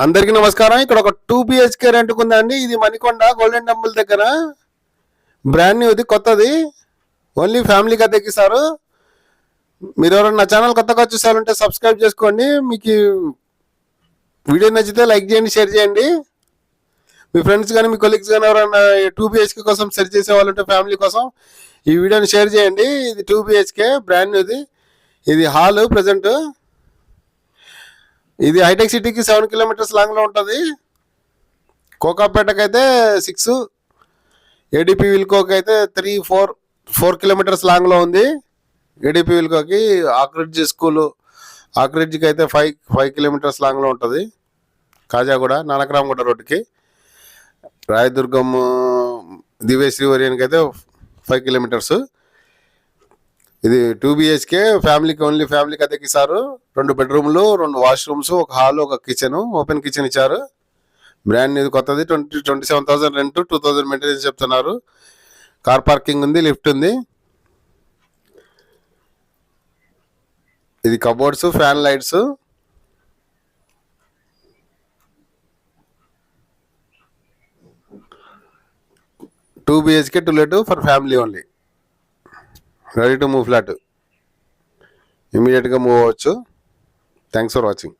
అందరికీ నమస్కారం. ఇక్కడ ఒక 2 బిహెచ్కే రెంట్కు ఉందండి. ఇది మణికొండ గోల్డెన్ టెంపుల్ దగ్గర. బ్రాండ్ న్యూది, కొత్తది. ఓన్లీ ఫ్యామిలీకి అద్దెకిస్తారు. మీరు ఎవరైనా నా ఛానల్ కొత్తగా చూసారంటే సబ్స్క్రైబ్ చేసుకోండి. మీకు వీడియో నచ్చితే లైక్ చేయండి, షేర్ చేయండి. మీ ఫ్రెండ్స్ కానీ మీ కొలీగ్స్ కానీ ఎవరైనా 2 బిహెచ్కే కోసం సెర్చ్ చేసే వాళ్ళు ఉంటే ఫ్యామిలీ కోసం ఈ వీడియోని షేర్ చేయండి. ఇది 2 బిహెచ్కే బ్రాండ్ న్యూది. ఇది హాల్ ప్రజెంట్. ఇది హైటెక్ సిటీకి 7 కిలోమీటర్స్ లాంగ్లో ఉంటుంది. కోకాపేటకి అయితే 6, ఏడిపి విల్కోకి అయితే 4 కిలోమీటర్స్ లాంగ్లో ఉంది. ఏడిపి విల్కోకి ఆక్రిడ్జ్ స్కూలు, ఆక్రిడ్జ్కి అయితే 5 కిలోమీటర్స్ లాంగ్లో ఉంటుంది. కాజాగూడ నానక్రామ్గూడ రోడ్డుకి. రాయదుర్గం దివేశ్రీ ఓరియానికి అయితే 5 కిలోమీటర్స్. ఇది 2 బిహెచ్కే ఫ్యామిలీకి, ఓన్లీ ఫ్యామిలీకి అద్దెకిస్తారు. 2 బెడ్రూమ్లు, 2 వాష్రూమ్స్, ఒక హాల్, ఒక కిచెన్, ఓపెన్ కిచెన్ ఇచ్చారు. బ్రాండ్ ఇది కొత్తది. 27,000 రెంట్, 2,000 మెయింటెనెన్స్ చెప్తున్నారు. కార్ పార్కింగ్ ఉంది, లిఫ్ట్ ఉంది. ఇది cupboards, fan lights. Two BHK 2 let for family only. Ready to move flat. ఇమీడియట్గా మూవ్ అవ్వచ్చు. Thanks for watching.